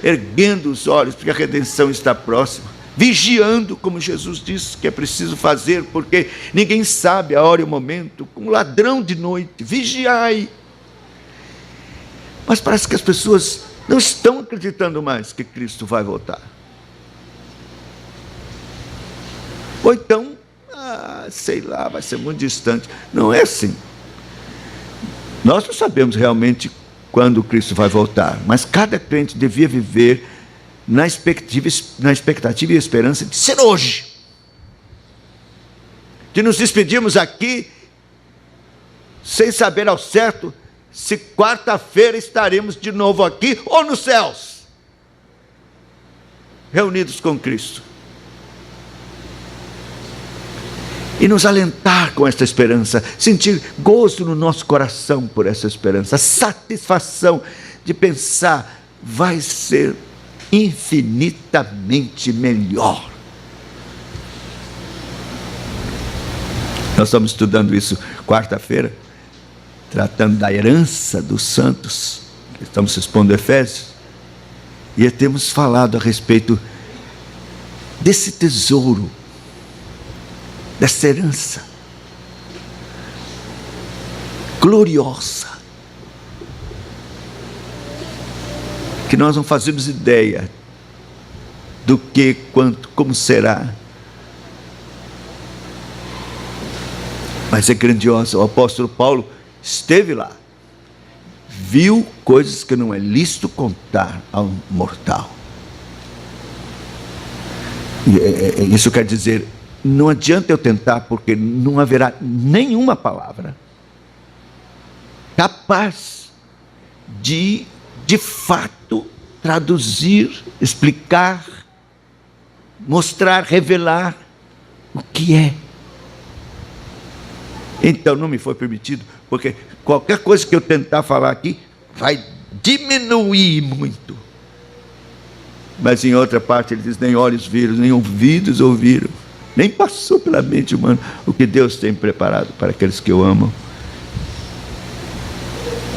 erguendo os olhos, porque a redenção está próxima, vigiando, como Jesus disse que é preciso fazer, porque ninguém sabe a hora e o momento, como ladrão de noite, vigiai. Mas parece que as pessoas não estão acreditando mais que Cristo vai voltar. Ou então, sei lá, vai ser muito distante. Não é assim. Nós não sabemos realmente quando Cristo vai voltar, mas cada crente devia viver na expectativa e esperança de ser hoje. De nos despedirmos aqui sem saber ao certo se quarta-feira estaremos de novo aqui ou nos céus, reunidos com Cristo. E nos alentar com esta esperança, sentir gozo no nosso coração por essa esperança, satisfação de pensar vai ser infinitamente melhor. Nós estamos estudando isso quarta-feira, tratando da herança dos santos. Estamos expondo Efésios. E temos falado a respeito desse tesouro, dessa herança gloriosa, que nós não fazemos ideia do que, quanto, como será. Mas é grandiosa. O apóstolo Paulo esteve lá, viu coisas que não é lícito contar ao mortal. Isso quer dizer, não adianta eu tentar, porque não haverá nenhuma palavra capaz de fato, traduzir, explicar, mostrar, revelar o que é. Então não me foi permitido, porque qualquer coisa que eu tentar falar aqui vai diminuir muito. Mas em outra parte ele diz: nem olhos viram, nem ouvidos ouviram, nem passou pela mente humana o que Deus tem preparado para aqueles que o amam.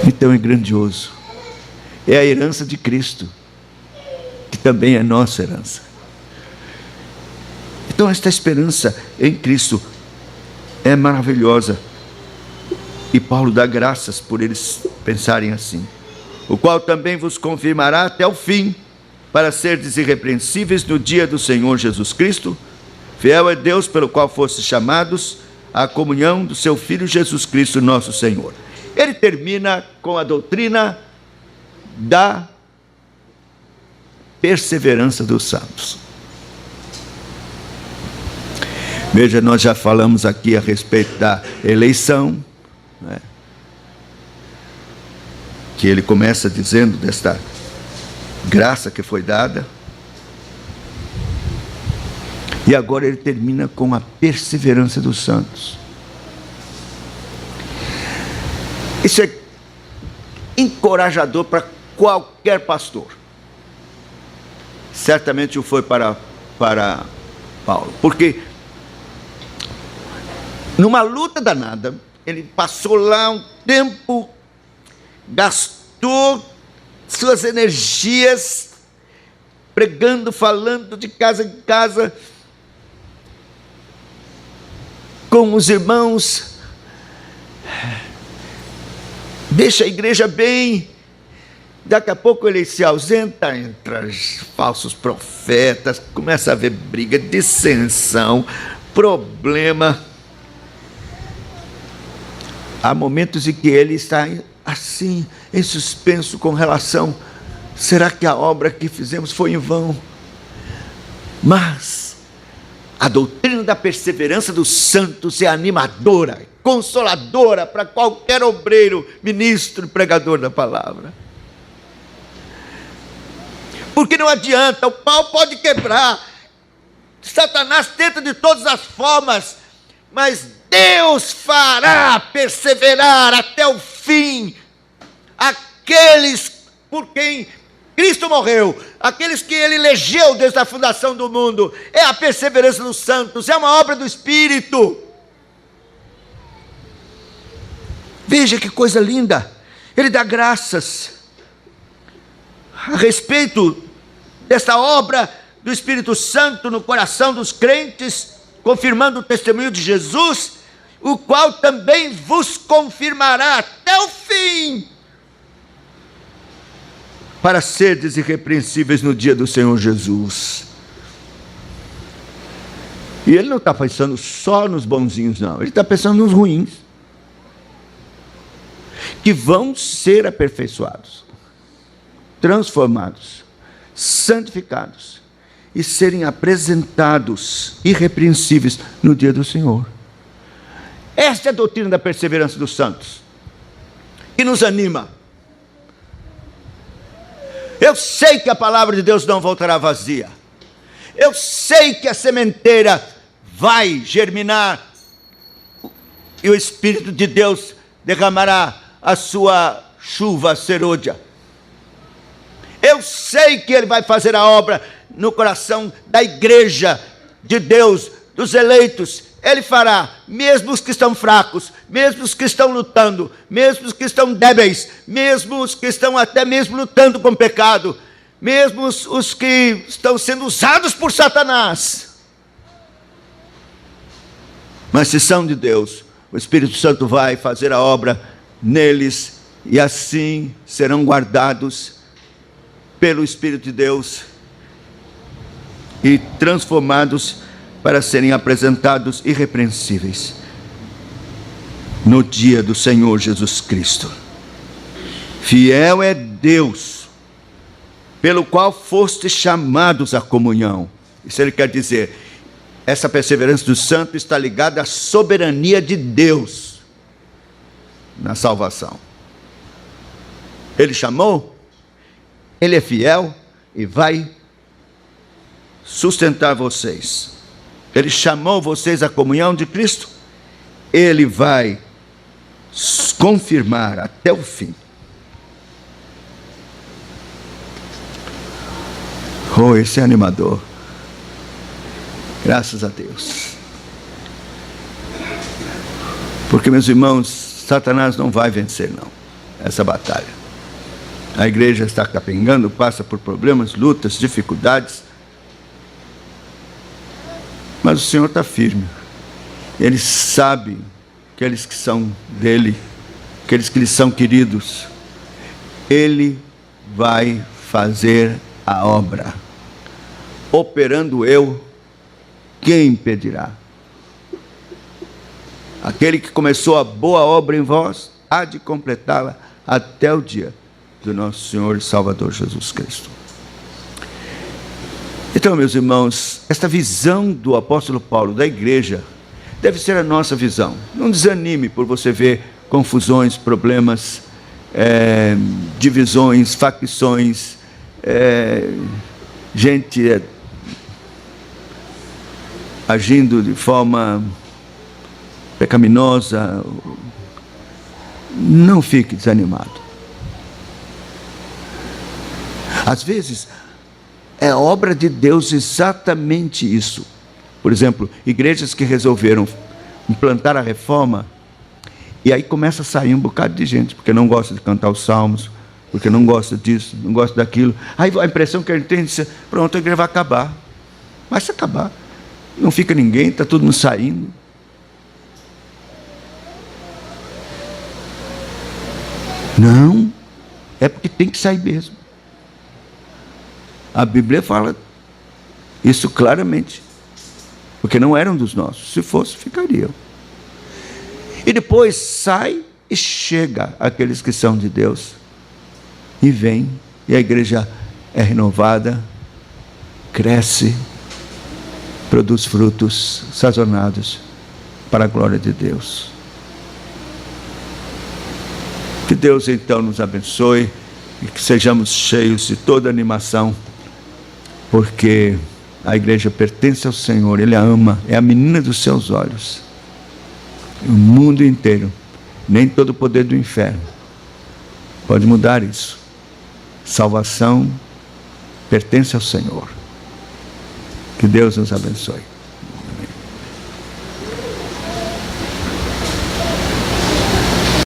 Então é grandioso. É a herança de Cristo, que também é nossa herança. Então esta esperança em Cristo é maravilhosa. E Paulo dá graças por eles pensarem assim. O qual também vos confirmará até o fim, para serdes irrepreensíveis no dia do Senhor Jesus Cristo. Fiel é Deus, pelo qual fostes chamados à comunhão do seu Filho Jesus Cristo, nosso Senhor. Ele termina com a doutrina da perseverança dos santos. Veja, nós já falamos aqui a respeito da eleição, né? Que ele começa dizendo desta graça que foi dada. E agora ele termina com a perseverança dos santos. Isso é encorajador para qualquer pastor. Certamente o foi para Paulo, porque numa luta danada, ele passou lá um tempo, gastou suas energias pregando, falando de casa em casa com os irmãos, deixa a igreja bem. Daqui a pouco ele se ausenta, entra falsos profetas, começa a haver briga, dissensão, problema. Há momentos em que ele está assim, em suspenso com relação: será que a obra que fizemos foi em vão? Mas a doutrina da perseverança dos santos é animadora, consoladora para qualquer obreiro, ministro, pregador da palavra. Porque não adianta, o pau pode quebrar, Satanás tenta de todas as formas, mas Deus fará perseverar até o fim aqueles por quem Cristo morreu, aqueles que Ele elegeu desde a fundação do mundo. É a perseverança dos santos, é uma obra do Espírito. Veja que coisa linda, Ele dá graças a respeito desta obra do Espírito Santo no coração dos crentes, confirmando o testemunho de Jesus, o qual também vos confirmará até o fim, para serdes irrepreensíveis no dia do Senhor Jesus. E ele não está pensando só nos bonzinhos, não. Ele está pensando nos ruins, que vão ser aperfeiçoados, transformados, santificados e serem apresentados irrepreensíveis no dia do Senhor. Esta é a doutrina da perseverança dos santos, que nos anima. Eu sei que a palavra de Deus não voltará vazia. Eu sei que a sementeira vai germinar e o Espírito de Deus derramará a sua chuva serôdia. Eu sei que Ele vai fazer a obra no coração da igreja de Deus, dos eleitos. Ele fará, mesmo os que estão fracos, mesmo os que estão lutando, mesmo os que estão débeis, mesmo os que estão até mesmo lutando com o pecado, mesmo os que estão sendo usados por Satanás. Mas se são de Deus, o Espírito Santo vai fazer a obra neles, e assim serão guardados pelo Espírito de Deus e transformados para serem apresentados irrepreensíveis no dia do Senhor Jesus Cristo. Fiel é Deus, pelo qual fostes chamados à comunhão. Isso ele quer dizer, essa perseverança do santo está ligada à soberania de Deus na salvação. Ele chamou, Ele é fiel e vai sustentar vocês. Ele chamou vocês à comunhão de Cristo, Ele vai confirmar até o fim. Oh, esse é animador. Graças a Deus. Porque, meus irmãos, Satanás não vai vencer, não, essa batalha. A igreja está capengando, passa por problemas, lutas, dificuldades. Mas o Senhor está firme. Ele sabe aqueles que são dele, aqueles que lhe são queridos. Ele vai fazer a obra. Operando eu, quem impedirá? Aquele que começou a boa obra em vós, há de completá-la até o dia do nosso Senhor e Salvador Jesus Cristo. Então, meus irmãos, esta visão do apóstolo Paulo da igreja deve ser a nossa visão. Não desanime por você ver confusões, problemas, divisões, facções, gente agindo de forma pecaminosa. Não fique desanimado. Às vezes é obra de Deus exatamente isso. Por exemplo, igrejas que resolveram implantar a reforma, e aí começa a sair um bocado de gente, porque não gosta de cantar os salmos, porque não gosta disso, não gosta daquilo. Aí a impressão que ele tem é dizer, pronto, a igreja vai acabar. Vai se acabar. Não fica ninguém, está todo mundo saindo. Não, é porque tem que sair mesmo. A Bíblia fala isso claramente, porque não eram dos nossos. Se fosse, ficariam. E depois sai e chega aqueles que são de Deus, e vem, e a igreja é renovada, cresce, produz frutos sazonados para a glória de Deus. Que Deus então nos abençoe e que sejamos cheios de toda animação, porque a igreja pertence ao Senhor, Ele a ama, é a menina dos seus olhos. O mundo inteiro, nem todo o poder do inferno pode mudar isso. Salvação pertence ao Senhor. Que Deus nos abençoe.